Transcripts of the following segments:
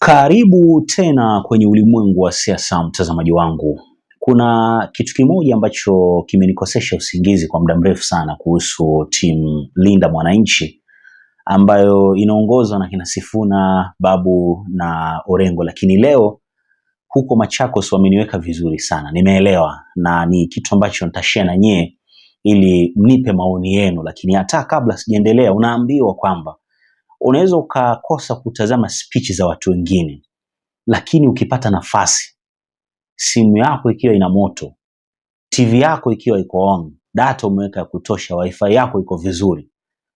Karibu tena kwenye ulimwengu wa siasa, mtazamaji wangu. Kuna kitu kimoja ambacho kimenikosesha usingizi kwa muda mrefu sana kuhusu timu Linda Mwananchi ambayo inaongozwa na kina Sifuna, Babu na Orengo, lakini leo huko Machakos wameniweka vizuri sana. Nimeelewa na ni kitu ambacho nitashare na nyie ili mnipe maoni yenu, lakini hata kabla sijaendelea, unaambiwa kwamba unaweza ukakosa kutazama speech za watu wengine, lakini ukipata nafasi, simu yako ikiwa ina moto, TV yako ikiwa iko on, data umeweka ya kutosha, wifi yako iko vizuri,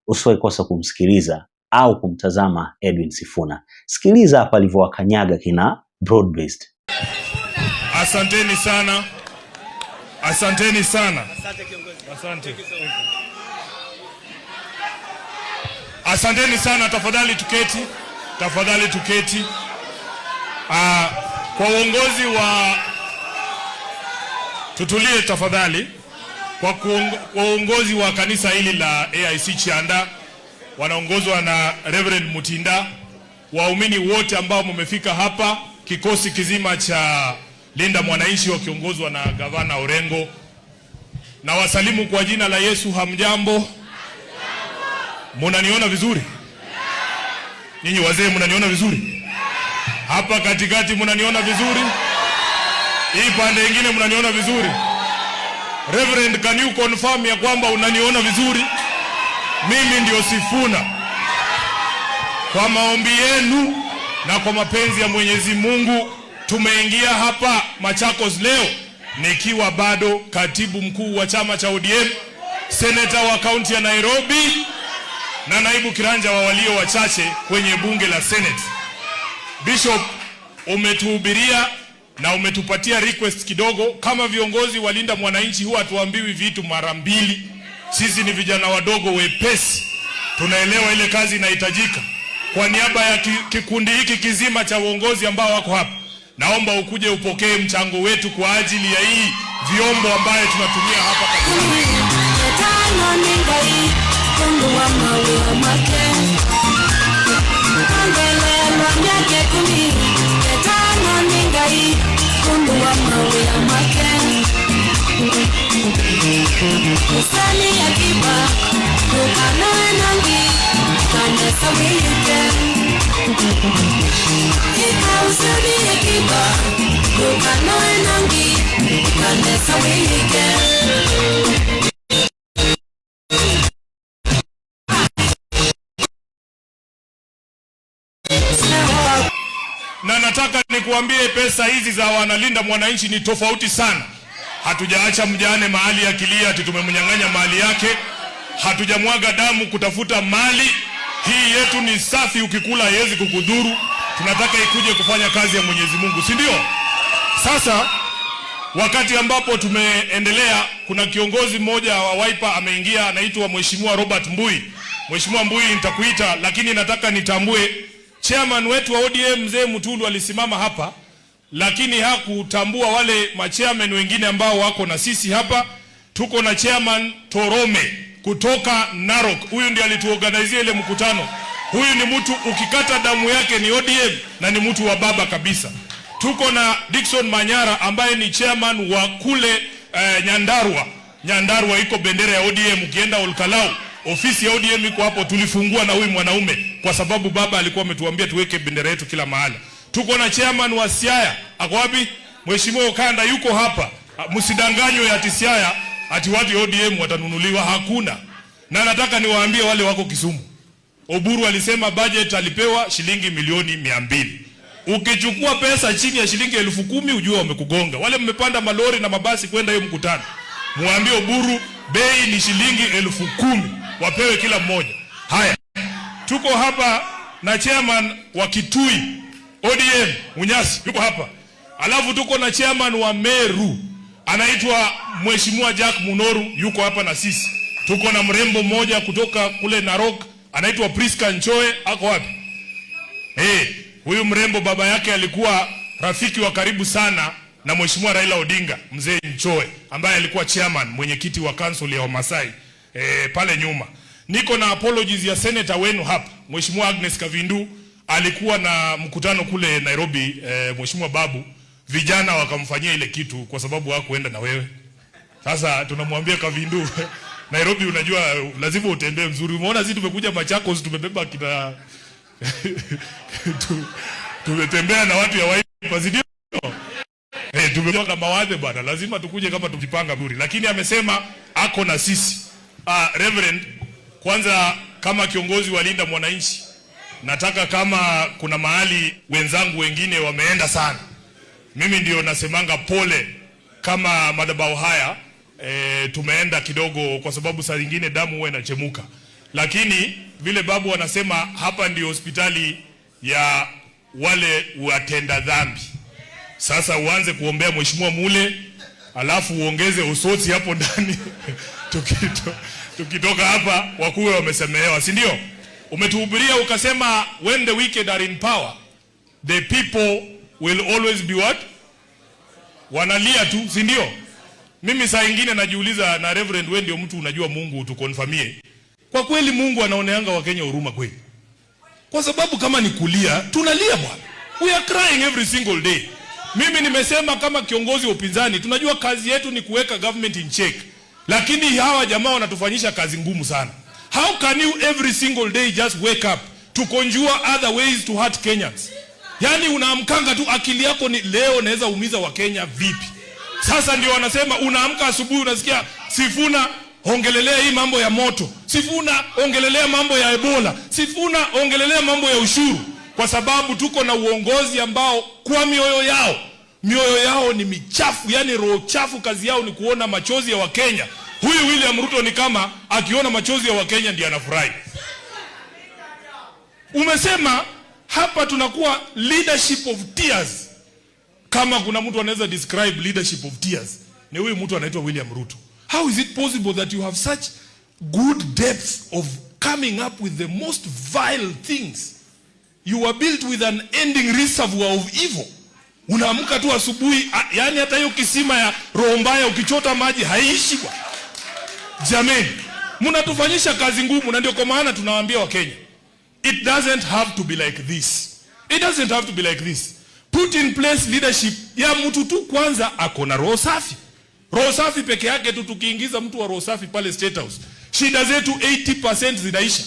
usiwahi kosa kumsikiliza au kumtazama Edwin Sifuna. Sikiliza hapa alivyowakanyaga kina Broad-Based. Asanteni sana. Asanteni sana. Asante kiongozi. Asante. Asanteni sana, tafadhali tuketi. Tafadhali tuketi. Kwa uongozi wa tutulie tafadhali. Kwa uongozi wa kanisa hili la AIC Chianda, wanaongozwa na Reverend Mutinda, waumini wote ambao mmefika hapa, kikosi kizima cha Linda Mwananchi wakiongozwa na Gavana Orengo, na wasalimu kwa jina la Yesu. Hamjambo? Munaniona vizuri? Nyinyi wazee munaniona vizuri? Hapa katikati munaniona vizuri? Hii pande nyingine munaniona vizuri? Reverend, can you confirm ya kwamba unaniona vizuri? Mimi ndio Sifuna. Kwa maombi yenu na kwa mapenzi ya Mwenyezi Mungu tumeingia hapa Machakos leo nikiwa bado katibu mkuu wa chama cha ODM, seneta wa kaunti ya Nairobi na naibu kiranja wa walio wachache kwenye bunge la Senate. Bishop, umetuhubiria na umetupatia request kidogo. Kama viongozi wa Linda Mwananchi huwa tuambiwi vitu mara mbili. Sisi ni vijana wadogo wepesi, tunaelewa ile kazi inahitajika. Kwa niaba ya kikundi hiki kizima cha uongozi ambao wako hapa, naomba ukuje upokee mchango wetu kwa ajili ya hii vyombo ambayo tunatumia hapa katika na nataka nikuambie pesa hizi za wanalinda Mwananchi ni tofauti sana. Hatujaacha mjane mahali akilia ati tumemnyang'anya mali yake. Hatujamwaga damu kutafuta mali. Hii yetu ni safi, ukikula haiwezi kukudhuru. Tunataka ikuje kufanya kazi ya Mwenyezi Mungu, si ndio? Sasa wakati ambapo tumeendelea, kuna kiongozi mmoja wa Wiper ameingia, anaitwa Mheshimiwa Robert Mbui. Mheshimiwa Mbui, nitakuita, lakini nataka nitambue chairman wetu wa ODM mzee Mutulu alisimama hapa, lakini hakutambua wale machairman wengine ambao wako na sisi hapa. Tuko na chairman Torome kutoka Narok. Huyu ndiye alituorganizia ile mkutano. Huyu ni mtu ukikata damu yake ni ODM na ni mtu wa baba kabisa. Tuko na Dickson Manyara ambaye ni chairman wa kule Nyandarua. Nyandarua iko bendera ya ODM. Ukienda Olkalau, ofisi ya ODM iko hapo, tulifungua na huyu mwanaume kwa sababu baba alikuwa ametuambia tuweke bendera yetu kila mahali. Tuko na chairman wa Siaya. Ako wapi? Mheshimiwa Okanda yuko hapa. Msidanganywe ati Siaya ati watu ODM watanunuliwa, hakuna. Na nataka niwaambie wale wako Kisumu, Oburu alisema budget alipewa shilingi milioni 200. Ukichukua pesa chini ya shilingi 10,000 ujue wamekugonga. Wale mmepanda malori na mabasi kwenda hiyo mkutano, muambie Oburu bei ni shilingi 10,000 wapewe kila mmoja. Haya, tuko hapa na chairman wa Kitui ODM Munyasi yuko hapa. Alafu tuko na chairman wa Meru anaitwa Mheshimiwa Jack Munoru yuko hapa na sisi. Tuko na mrembo mmoja kutoka kule Narok anaitwa Priska Nchoe, ako wapi? Huyu mrembo baba yake alikuwa rafiki wa karibu sana na Mheshimiwa Raila Odinga, mzee Nchoe ambaye alikuwa chairman mwenyekiti wa council ya Wamasai pale nyuma. Niko na apologies ya senator wenu hapa, Mheshimiwa Agnes Kavindu alikuwa na mkutano kule Nairobi, Mheshimiwa Babu, vijana wakamfanyia ile kitu kwa sababu hakuenda na wewe. Sasa tunamwambia Kavindu, Nairobi unajua lazima utembee mzuri. Umeona sisi tumekuja Machakos, tumebeba kina tumetembea na watu ya Wiper, ndio tumetoka mawadhe bwana, lazima tukuje kama tukipanga buri. Lakini amesema ako na sisi. Reverend, kwanza kama kiongozi wa Linda Mwananchi, nataka kama kuna mahali wenzangu wengine wameenda sana, mimi ndio nasemanga pole. Kama madhabahu haya tumeenda kidogo kwa sababu saa nyingine damu huwa inachemuka. Lakini vile babu wanasema hapa ndio hospitali ya wale watenda dhambi. Sasa uanze kuombea Mheshimiwa Mule, alafu uongeze usoti hapo ndani. Tukitoka hapa wakuwe wamesemehewa, si ndio? Umetuhubiria ukasema when the wicked are in power, the people will always be what? Wanalia tu, si ndio? Mimi saa nyingine najiuliza, na Reverend, wewe ndio mtu unajua Mungu, tukonfirmie. Kwa kweli Mungu anaoneanga Wakenya huruma kweli? Kwa sababu kama ni kulia, tunalia bwana. We are crying every single day. Mimi nimesema kama kiongozi wa upinzani, tunajua kazi yetu ni kuweka government in check. Lakini hawa jamaa wanatufanyisha kazi ngumu sana. How can you every single day just wake up to conjure other ways to hurt Kenyans? Yani unaamkanga tu akili yako ni leo naweza umiza wa Kenya vipi? Sasa ndio wanasema unaamka asubuhi unasikia Sifuna ongelelea hii mambo ya moto, Sifuna ongelelea mambo ya Ebola, Sifuna ongelelea mambo ya ushuru, kwa sababu tuko na uongozi ambao kwa mioyo yao ni michafu, yani roho chafu. Kazi yao ni kuona machozi ya Wakenya. Huyu William Ruto ni kama akiona machozi ya Wakenya ndiye anafurahi. Umesema hapa tunakuwa leadership of tears. Kama kuna mtu anaweza describe leadership of tears, ni huyu mtu anaitwa William Ruto. How is it possible that you have such good depth of coming up with the most vile things? You were built with an ending reservoir of evil. Unaamka tu asubuhi, yani hata hiyo kisima ya roho mbaya ukichota maji haishi kwa. Jameni, mnatufanyisha kazi ngumu, na ndio kwa maana tunawaambia Wakenya, it doesn't have to be like this. It doesn't have to be like this. Put in place leadership ya mtu tu kwanza ako na roho safi. Roho safi peke yake tu, tukiingiza mtu wa roho safi pale State House, shida zetu 80% zinaisha.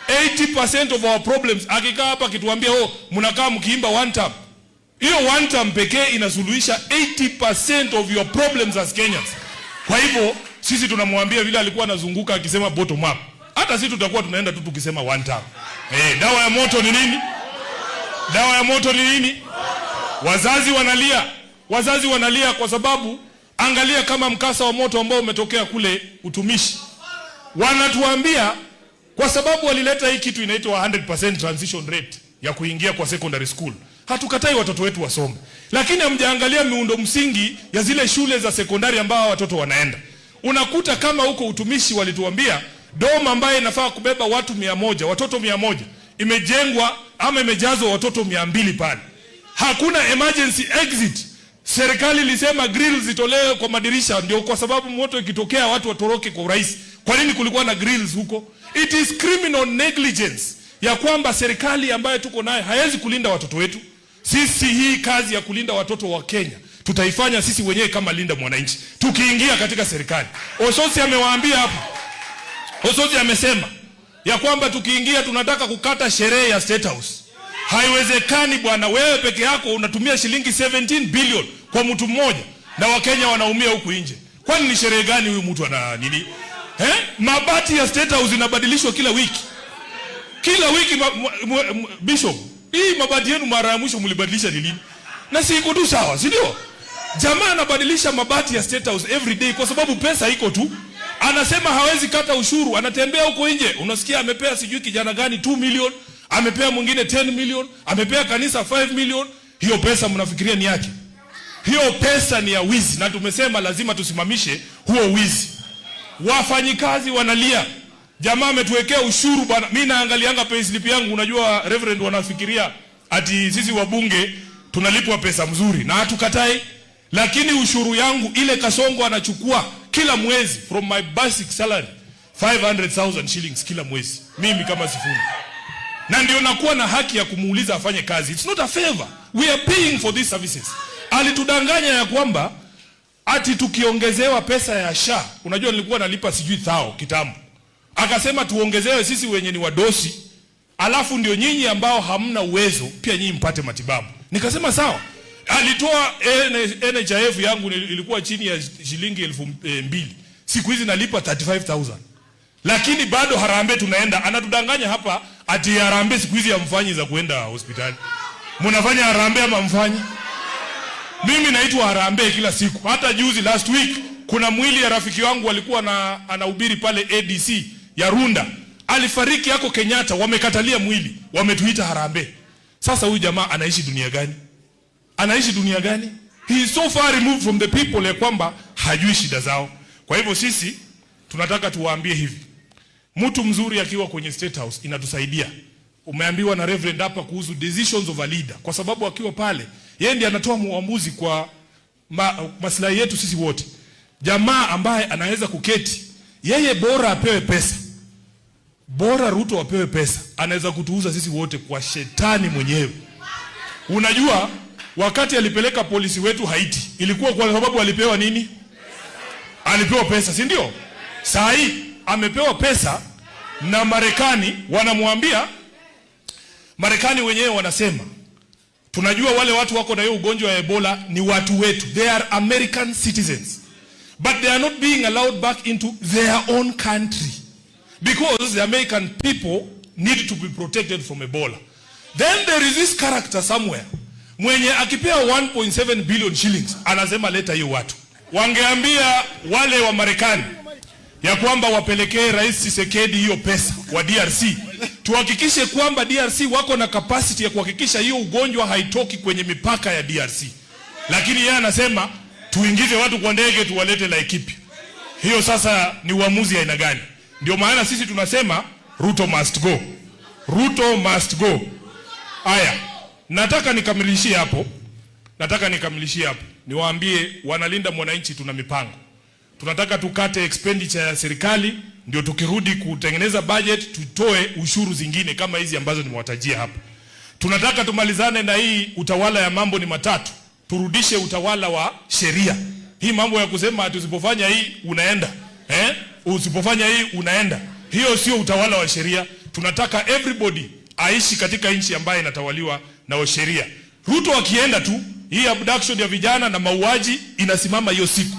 80% of our problems. Akikaa hapa kituambia mnakaa mkiimba one time, hiyo one time pekee inasuluhisha 80% of your problems as Kenyans. Kwa hivyo sisi tunamwambia vile alikuwa anazunguka akisema bottom up, hata sisi tutakuwa tunaenda tu tukisema one time. Dawa ya moto ni nini? Dawa ya moto ni nini? Wazazi wanalia kwa sababu angalia kama mkasa wa moto ambao umetokea kule utumishi. Wanatuambia kwa sababu walileta hii kitu inaitwa 100% transition rate ya kuingia kwa secondary school. Hatukatai watoto wetu wasome, lakini hamjaangalia miundo msingi ya zile shule za sekondari ambao watoto wanaenda. Unakuta kama huko utumishi walituambia dom ambaye inafaa kubeba watu 100, watoto 100, imejengwa ama imejazwa watoto 200 pale. Hakuna emergency exit. Serikali ilisema grills zitolewe kwa madirisha, ndio kwa sababu moto ikitokea watu watoroke kwa urahisi. Kwa nini kulikuwa na grills huko? It is criminal negligence ya kwamba serikali ambayo tuko nayo haiwezi kulinda watoto wetu. Sisi hii kazi ya kulinda watoto wa Kenya tutaifanya sisi wenyewe kama Linda Mwananchi tukiingia katika serikali. Ososi amewaambia hapa. Ososi amesema ya kwamba tukiingia tunataka kukata sherehe ya State House. Haiwezekani bwana, wewe peke yako unatumia shilingi 17 billion kwa mtu mmoja na Wakenya wanaumia huku nje. Kwani ni sherehe gani huyu mtu ana nini? Mabati ya State House inabadilishwa kila wiki. Kila wiki Bishop, hii mabati yenu mara ya mwisho mlibadilisha ni lini? Na si iko tu sawa, si ndio? Jamaa anabadilisha mabati ya State House every day kwa sababu pesa iko tu. Anasema hawezi kata ushuru, anatembea huko nje. Unasikia amepea sijui kijana gani 2 million, amepea mwingine 10 million, amepea kanisa 5 million. Hiyo pesa mnafikiria ni yake? Hiyo pesa ni ya wizi, na tumesema lazima tusimamishe huo wizi. Wafanyikazi wanalia. Jamaa ametuwekea ushuru bwana. Mimi naangalianga payslip yangu, unajua Reverend, wanafikiria ati sisi wabunge tunalipwa pesa mzuri na hatukatai, lakini ushuru yangu ile Kasongo anachukua kila mwezi from my basic salary 500,000 shillings kila mwezi. Mimi kama Sifuna na ndio nakuwa na haki ya kumuuliza afanye kazi. It's not a favor, we are paying for these services. Alitudanganya ya kwamba ati tukiongezewa pesa ya SHA, unajua nilikuwa nalipa sijui thao kitambo, akasema tuongezewe sisi wenye ni wadosi, alafu ndio nyinyi ambao hamna uwezo pia nyinyi mpate matibabu. Nikasema sawa. Alitoa NHIF yangu ilikuwa chini ya shilingi 2,000. Siku hizi nalipa 35,000. Lakini bado harambee tunaenda. Anatudanganya hapa ati harambee siku hizi hamfanyi za kuenda hospitali. Mnafanya harambee ama mfanyi? Mimi naitwa harambee kila siku. Hata juzi last week kuna mwili ya rafiki wangu alikuwa anahubiri pale ADC ya Runda. Alifariki yako Kenyatta, wamekatalia mwili, wametuita harambee. Sasa huyu jamaa anaishi dunia gani? Anaishi dunia gani? He is so far removed from the people ya kwamba hajui shida zao. Kwa hivyo sisi tunataka tuwaambie hivi. Mtu mzuri akiwa kwenye State House inatusaidia. Umeambiwa na Reverend hapa kuhusu decisions of a leader, kwa sababu akiwa pale yeye ndiye anatoa uamuzi kwa maslahi yetu sisi wote. Jamaa ambaye anaweza kuketi, yeye bora apewe pesa. Bora Ruto apewe pesa, anaweza kutuuza sisi wote kwa shetani mwenyewe. Unajua wakati alipeleka polisi wetu Haiti, ilikuwa kwa sababu alipewa nini? Alipewa pesa, si ndio? Saa hii amepewa pesa na Marekani, wanamwambia Marekani wenyewe wanasema tunajua wale watu wako na hiyo ugonjwa wa Ebola ni watu wetu. They are American citizens. But they are not being allowed back into their own country because the American people need to be protected from Ebola. Then there is this character somewhere mwenye akipewa 1.7 billion shillings anasema leta hiyo watu. Wangeambia wale wa Marekani ya kwamba wapelekee Rais Tshisekedi hiyo pesa wa DRC. Tuhakikishe kwamba DRC wako na capacity ya kuhakikisha hiyo ugonjwa haitoki kwenye mipaka ya DRC. Lakini yeye anasema tuingize watu kwa ndege tuwalete Laikipia. Hiyo sasa ni uamuzi aina gani? Ndio maana sisi tunasema Ruto must go. Ruto must go. Aya, nataka nikamilishie hapo. Niwaambie wanalinda mwananchi tuna mipango. Tunataka tukate expenditure ya serikali, ndio tukirudi kutengeneza budget tutoe ushuru zingine kama hizi ambazo nimewatajia hapa. Tunataka tumalizane na hii utawala ya mambo ni matatu. Turudishe utawala wa sheria. Hii mambo ya kusema ati usipofanya hii unaenda, usipofanya hii unaenda. Hiyo sio utawala wa sheria. Tunataka everybody aishi katika nchi ambayo inatawaliwa na sheria. Ruto akienda tu, hii abduction ya vijana na mauaji inasimama hiyo siku.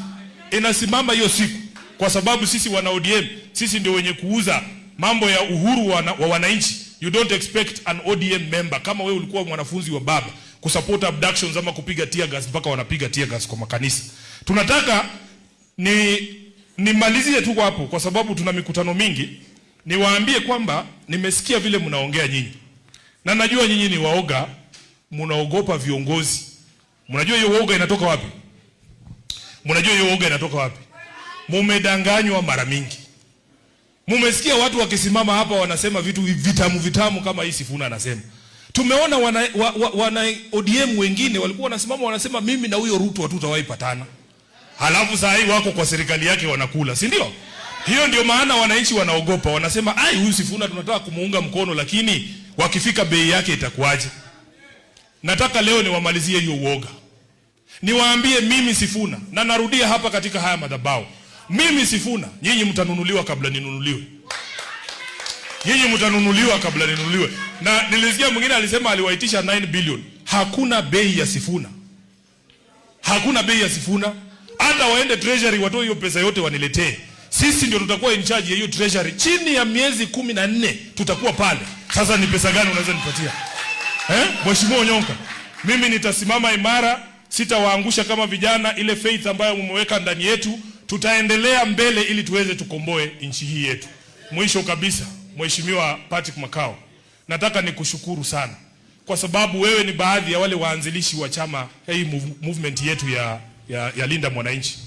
Inasimama hiyo siku kwa sababu sisi wana ODM, sisi ndio wenye kuuza mambo ya uhuru wa wananchi. You don't expect an ODM member kama wewe ulikuwa mwanafunzi wa baba kusupport abductions ama kupiga tear gas mpaka wanapiga tear gas kwa makanisa. Tunataka nimalizie tu hapo kwa sababu tuna mikutano mingi. Niwaambie kwamba nimesikia vile mnaongea nyinyi. Na najua nyinyi ni waoga, mnaogopa viongozi. Mnajua hiyo uoga inatoka wapi? Mumedanganywa mara mingi. Mumesikia watu wakisimama hapa wanasema vitu vitamu kama hii Sifuna anasema. Tumeona wana ODM wengine walikuwa wanasimama wanasema mimi na huyo Ruto hatutawahi patana. Halafu saa hii wako kwa serikali yake wanakula, si ndio? Hiyo ndio maana wananchi wanaogopa, wanasema huyu Sifuna tunataka kumuunga mkono lakini wakifika bei yake itakuwaje? Nataka leo niwamalizie hiyo uoga. Niwaambie mimi Sifuna, na narudia hapa katika haya madhabahu. Mimi Sifuna, nyinyi mtanunuliwa kabla ninunuliwe. Na nilisikia mwingine alisema aliwaitisha 9 billion. Hakuna bei ya Sifuna. Hata waende treasury watoe hiyo pesa yote waniletee. Sisi ndio tutakuwa in charge ya hiyo treasury. Chini ya miezi 14 tutakuwa pale. Sasa ni pesa gani unaweza nipatia? Mheshimiwa Onyonka, mimi nitasimama imara, sitawaangusha kama vijana. Ile faith ambayo mmeweka ndani yetu, tutaendelea mbele ili tuweze tukomboe nchi hii yetu. Mwisho kabisa, Mheshimiwa Patrick Makao, nataka nikushukuru sana kwa sababu wewe ni baadhi ya wale waanzilishi wa chama hii movement yetu ya Linda Mwananchi.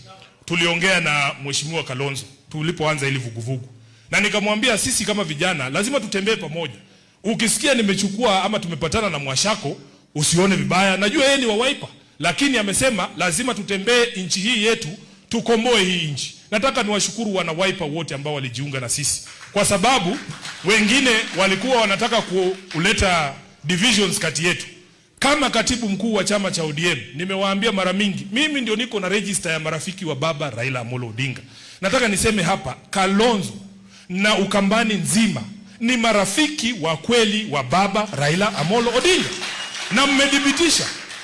Tuliongea na Mheshimiwa Kalonzo tulipoanza ili vuguvugu, na nikamwambia sisi kama vijana lazima tutembee pamoja. Ukisikia nimechukua ama tumepatana na Mwashako, usione vibaya. Najua yeye ni wa Wiper, lakini amesema lazima tutembee nchi hii yetu, tukomboe hii nchi. Nataka niwashukuru wana Wiper wote ambao walijiunga na sisi, kwa sababu wengine walikuwa wanataka kuleta divisions kati yetu. Kama katibu mkuu wa chama cha ODM, nimewaambia mara mingi, mimi ndio niko na register ya marafiki wa baba Raila Amolo Odinga. Nataka niseme hapa, Kalonzo na Ukambani nzima ni marafiki wa kweli wa baba Raila Amolo Odinga. Na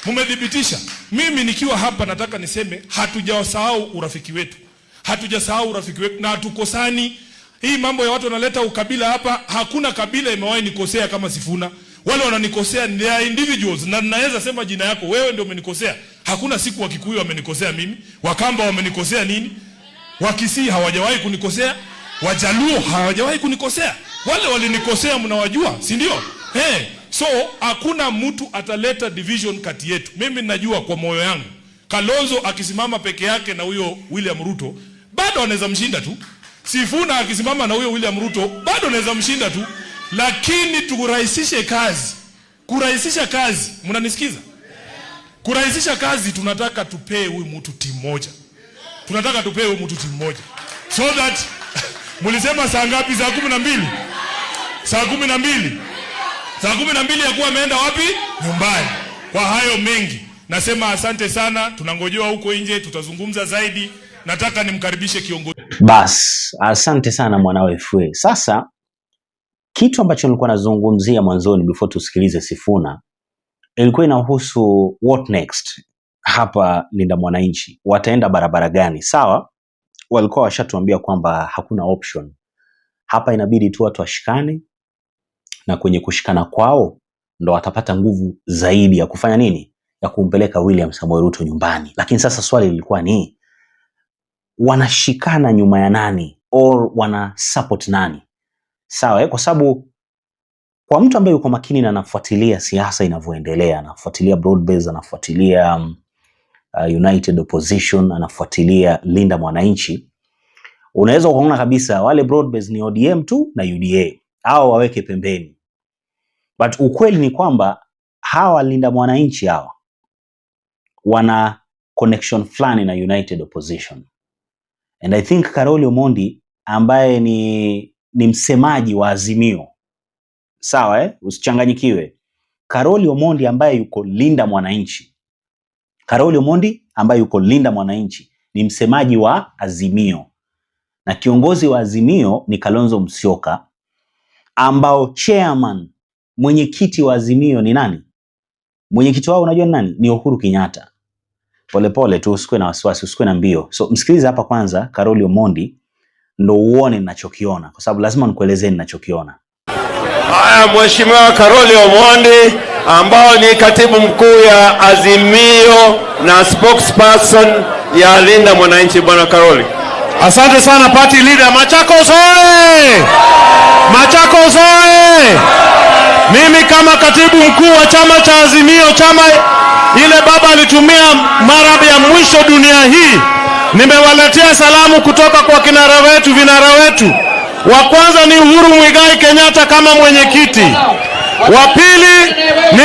mmedhibitisha. Mimi nikiwa hapa nataka niseme hatujasahau urafiki wetu. Na hatukosani. Hii mambo ya watu wanaleta ukabila hapa, hakuna kabila imewahi nikosea kama Sifuna. Wale wananikosea ni individuals, na ninaweza sema jina yako, wewe ndio umenikosea. Hakuna siku Wakikuyu wamenikosea mimi, Wakamba wamenikosea nini? Wakisii hawajawahi kunikosea, Wajaluo hawajawahi kunikosea. Wale walinikosea mnawajua, si ndio? So hakuna mtu ataleta division kati yetu. Mimi ninajua kwa moyo yangu, Kalonzo akisimama peke yake na huyo William Ruto, bado anaweza mshinda tu. Sifuna akisimama na huyo William Ruto, bado anaweza mshinda tu. Lakini tukurahisishe kazi. Kurahisisha kazi, mnanisikiza? Kurahisisha kazi, tunataka tupee huyu mtu timu moja. So that mulisema saa ngapi? Saa 12. Saa 12. Saa 12 ya kuwa ameenda wapi? Nyumbani. Kwa hayo mengi, nasema asante sana. Tunangojewa huko nje, tutazungumza zaidi. Nataka nimkaribishe kiongozi. Bas, asante sana mwanawe FA. Sasa kitu ambacho nilikuwa nazungumzia mwanzoni before tusikilize Sifuna, ilikuwa inahusu what next hapa Linda Mwananchi. Wataenda barabara gani? Sawa, walikuwa washatuambia kwamba hakuna option. Hapa inabidi tu watu washikane, na kwenye kushikana kwao ndo watapata nguvu zaidi ya kufanya nini? Ya kumpeleka William Samoei Ruto nyumbani. Lakini sasa swali lilikuwa ni, wanashikana nyuma ya nani? Or wana support nani? Sawa, kwa sababu kwa mtu ambaye yuko makini na anafuatilia siasa inavyoendelea, anafuatilia Broad-Based, anafuatilia United Opposition, anafuatilia Linda Mwananchi, unaweza kuona kabisa wale Broad-Based ni ODM tu na UDA, hao waweke pembeni. But ukweli ni kwamba hawa Linda Mwananchi hawa wana connection fulani na United Opposition. And I think Karoli Omondi ambaye ni msemaji wa Azimio, sawa, usichanganyikiwe. Karoli Omondi ambaye yuko Linda Mwananchi ni msemaji wa Azimio, na kiongozi wa Azimio ni Kalonzo Musyoka, ambao chairman, mwenyekiti wa Azimio ni nani? Mwenyekiti wao unajua ni nani? Ni Uhuru Kenyatta. Pole tu, usikue na wasiwasi, usikue na mbio. So msikilize hapa kwanza Karoli Omondi ndo uone ninachokiona, kwa sababu lazima nikuelezee ninachokiona. Haya, Mheshimiwa Karoli Omondi ambao ni katibu mkuu ya Azimio na spokesperson ya Linda Mwananchi. Bwana Karoli. Asante sana party leader. Machakos oye! Machakos oye! Mimi kama katibu mkuu wa chama cha Azimio, chama ile baba alitumia mara ya mwisho dunia hii, nimewaletea salamu kutoka kwa vinara wetu. Wa kwanza ni Uhuru Muigai Kenyatta kama mwenyekiti. Wa pili ni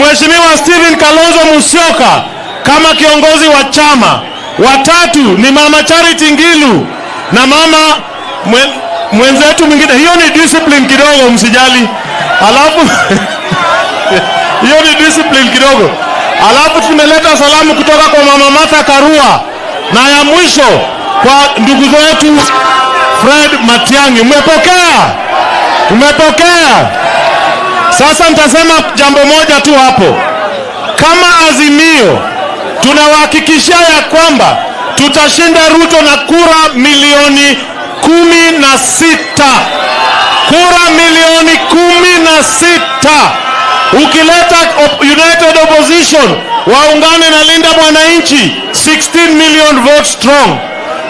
Mheshimiwa Stephen Kalonzo Musyoka kama kiongozi wa chama. Wa tatu ni Mama Charity Ngilu na mama mwenzetu mwingine. Hiyo ni discipline kidogo, msijali. Alafu hiyo ni discipline kidogo. Alafu tumeleta salamu kutoka kwa Mama Martha Karua, na ya mwisho kwa ndugu zetu Fred Matiang'i. Umepokea? Sasa nitasema jambo moja tu hapo. Kama Azimio tunawahakikishia ya kwamba tutashinda Ruto na kura milioni 16. Kura milioni 16. Ukileta United Opposition waungane na Linda Mwananchi, 16 million votes strong.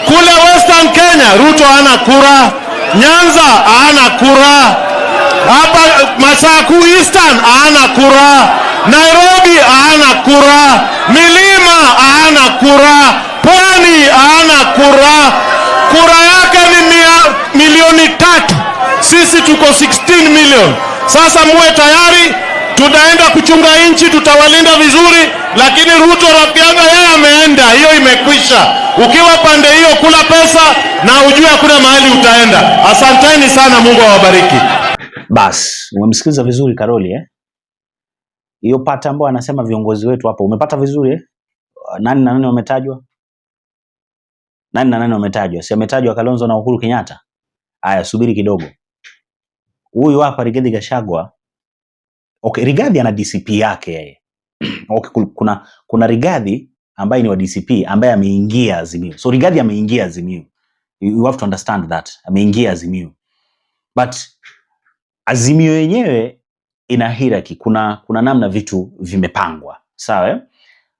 Kule Western Kenya Ruto hana kura, Nyanza hana kura, hapa Masaku Eastern hana kura, Nairobi hana kura, Milima hana kura, Pwani hana kura. Kura yake ni milioni 3. Sisi tuko 16 million. Sasa muwe tayari, tutaenda kuchunga nchi, tutawalinda vizuri. Lakini Ruto rafiki yangu yeye ameenda, hiyo imekwisha. Ukiwa pande hiyo, kula pesa na ujue hakuna mahali utaenda. Asanteni sana, Mungu awabariki. Bas, umemsikiliza vizuri Karoli Hiyo pata ambayo anasema viongozi wetu hapo umepata vizuri Nani na nani wametajwa? Nani na nani wametajwa? Si ametajwa Kalonzo na Uhuru Kenyatta? Aya, subiri kidogo. Huyu hapa Rigathi Gachagua. Okay, Rigathi ana DCP yake yeye. Okay, kuna Rigathi ambaye ni wa DCP ambaye ameingia Azimio. So Rigathi ameingia Azimio. You have to understand that. Ameingia Azimio. But Azimio yenyewe ina hierarchy. Kuna namna vitu vimepangwa. Sawa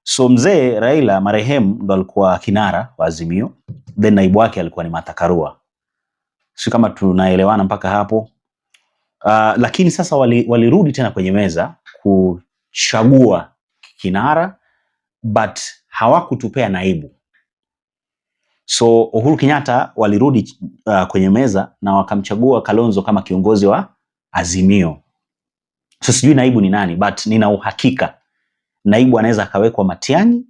So mzee Raila marehemu ndo alikuwa kinara wa Azimio. Then naibu wake alikuwa ni Martha Karua. Si kama tunaelewana mpaka hapo. Lakini sasa walirudi tena kwenye meza kuchagua kinara, but hawakutupea naibu. So Uhuru Kenyatta walirudi kwenye meza na wakamchagua Kalonzo kama kiongozi wa Azimio. So sijui naibu ni nani, but nina uhakika naibu anaweza akawekwa Matiang'i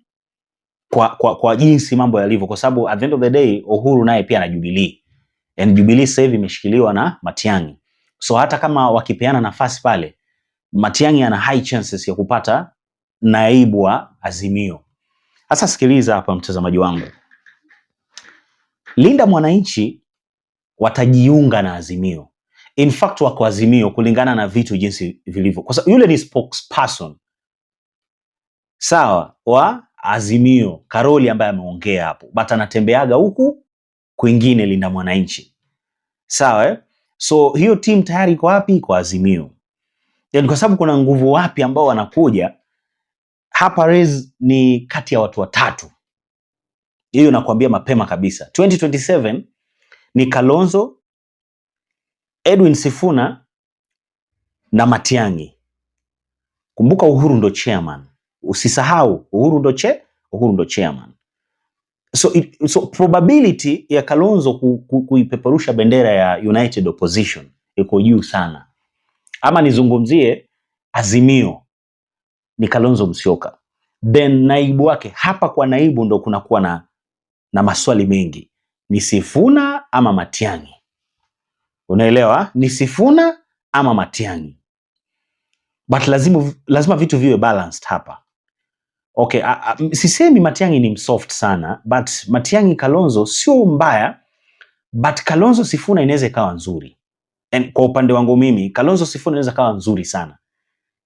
kwa jinsi mambo yalivyo, kwa sababu at the end of the day Uhuru naye pia na Jubilee. And Jubilee sasa hivi imeshikiliwa na Matiang'i. So hata kama wakipeana nafasi pale, Matiang'i ana high chances ya kupata naibu wa Azimio. Sasa sikiliza hapa mtazamaji wangu. Linda Mwananchi watajiunga na Azimio. In fact wako Azimio kulingana na vitu jinsi vilivyo. Kwa sababu yule ni spokesperson. Sawa wa Azimio, Karoli ambaye ameongea hapo. But anatembeaga huku kwingine Linda Mwananchi. Sawa So hiyo team tayari iko wapi? Kwa Azimio. Yaani kwa sababu kuna nguvu wapi ambao wanakuja hapa. Raise ni kati ya watu watatu. Hiyo nakwambia mapema kabisa. 2027 ni Kalonzo, Edwin Sifuna na Matiang'i. Kumbuka Uhuru ndo chairman. Usisahau Uhuru ndo chairman. So probability ya Kalonzo kuipeperusha bendera ya United Opposition iko juu sana. Ama nizungumzie Azimio ni Kalonzo Musyoka. Then naibu wake hapa, kwa naibu ndo kunakuwa na maswali mengi. Ni Sifuna ama Matiang'i? Unaelewa? Ni Sifuna ama Matiang'i? But lazima vitu viwe balanced hapa. Okay, sisemi Matiang'i ni msoft sana, but Matiang'i Kalonzo sio mbaya, but Kalonzo Sifuna inaweza ikawa nzuri. And kwa upande wangu mimi, Kalonzo Sifuna inaweza kawa nzuri sana.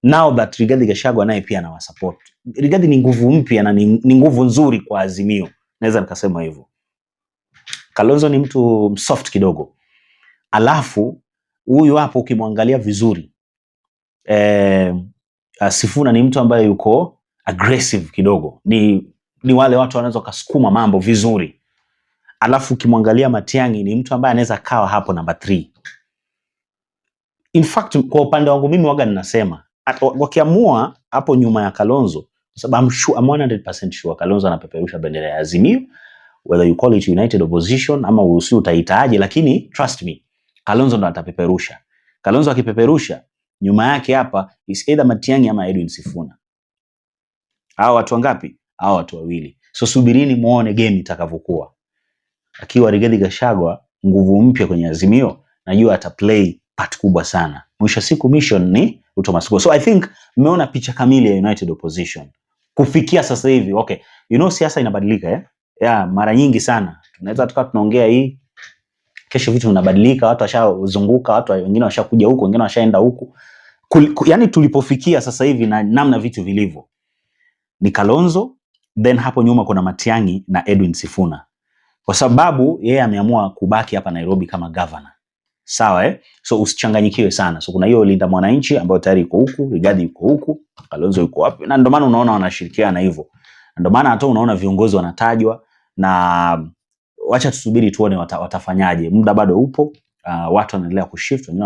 Now that Rigathi Gachagua naye pia na support. Rigathi ni nguvu mpya na ni nguvu nzuri kwa Azimio. Naweza nikasema hivyo. Kalonzo ni mtu soft kidogo. Alafu huyu hapo ukimwangalia vizuri, Sifuna ni mtu ambaye yuko aggressive kidogo. Ni wale watu wanaweza kusukuma mambo vizuri. Alafu ukimwangalia Matiang'i ni mtu ambaye anaweza kawa hapo number 3. In fact kwa upande wangu mimi waga ninasema wakiamua hapo nyuma ya Kalonzo, kwa sababu I'm 100% sure Kalonzo anapeperusha bendera ya Azimio, whether you call it United Opposition ama usi utaitaaje, lakini trust me, Kalonzo ndo atapeperusha. Kalonzo akipeperusha, nyuma yake hapa is either Matiang'i ama Edwin Sifuna. Hao watu wangapi? Hao watu wawili. So subirini muone game itakavyokuwa. Akiwa Rigathi Gachagua nguvu mpya kwenye Azimio, najua ataplay part kubwa sana. Mwisho siku mission ni Thomas Go. So I think mmeona picha kamili ya United Opposition kufikia sasa hivi. Okay, siasa inabadilika mara nyingi sana. Tunaweza tunaongea hii, kesho vitu vinabadilika, watu washazunguka, watu wengine washakuja huku, wengine washaenda huku. Yaani tulipofikia sasa hivi na namna vitu vilivyo ni Kalonzo, then hapo nyuma kuna Matiang'i na Edwin Sifuna. Kwa sababu yeye ameamua kubaki hapa Nairobi kama governor. Sawa So usichanganyikiwe sana. So kuna hiyo Linda Mwananchi ambayo tayari iko huku, Rigathi yuko huku, Kalonzo yuko wapi. Na ndio maana unaona wanashirikiana hivyo. Ndio maana hata unaona viongozi wanatajwa, na wacha tusubiri tuone watafanyaje. Muda bado upo. Watu wanaendelea kushift, wengine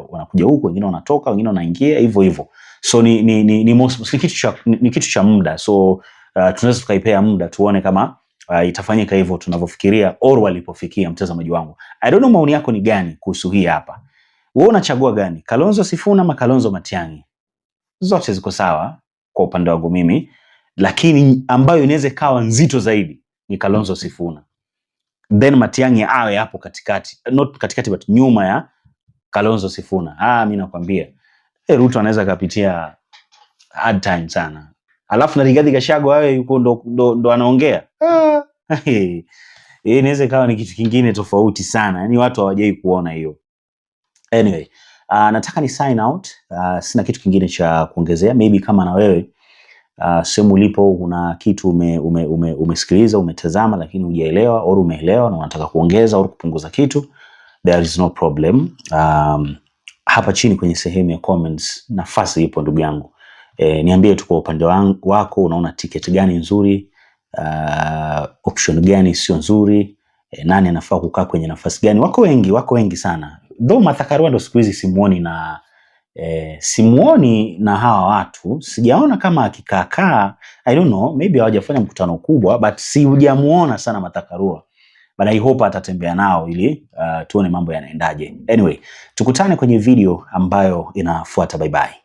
wanakuja huku, wengine wanatoka, wengine wanaingia hivyo. So ni kitu cha muda. So tunaweza tukaipea muda tuone kama itafanyika hivyo tunavyofikiria au walipofikia. Mtazamaji wangu, I don't know maoni yako ni gani kuhusu hii hapa. Wewe unachagua gani? Kalonzo Sifuna ama Kalonzo Matiang'i? Zote ziko sawa kwa upande wangu mimi, lakini ambayo inaweza kawa nzito zaidi ni Kalonzo Sifuna, then Matiang'i awe hapo katikati, not katikati but nyuma ya Kalonzo Sifuna. Mimi nakwambia Ruto anaweza kapitia hard time sana. Alafu na Rigathi Gachagua awe yuko ndo anaongea. Inaweza kawa ni kitu kingine tofauti sana. Yaani watu hawajai kuona hiyo. Anyway, nataka ni sign out. Sina kitu kingine cha kuongezea. Maybe kama na wewe sehemu ulipo una kitu umesikiliza, umetazama lakini hujaelewa au umeelewa na unataka kuongeza au kupunguza kitu, there is no problem. Hapa chini kwenye sehemu ya comments nafasi ipo ndugu yangu. Niambie tu kwa upande wako unaona ticket gani nzuri, option gani sio nzuri, nani anafaa kukaa kwenye nafasi gani. Wako wengi sana. Though Martha Karua ndo siku hizi simuoni na hawa watu. Sijaona kama akikaakaa, I don't know, maybe hawajafanya mkutano kubwa, but sijamuona sana Martha Karua. But I hope atatembea nao ili tuone mambo yanaendaje. Anyway, tukutane kwenye video ambayo inafuata. Bye bye.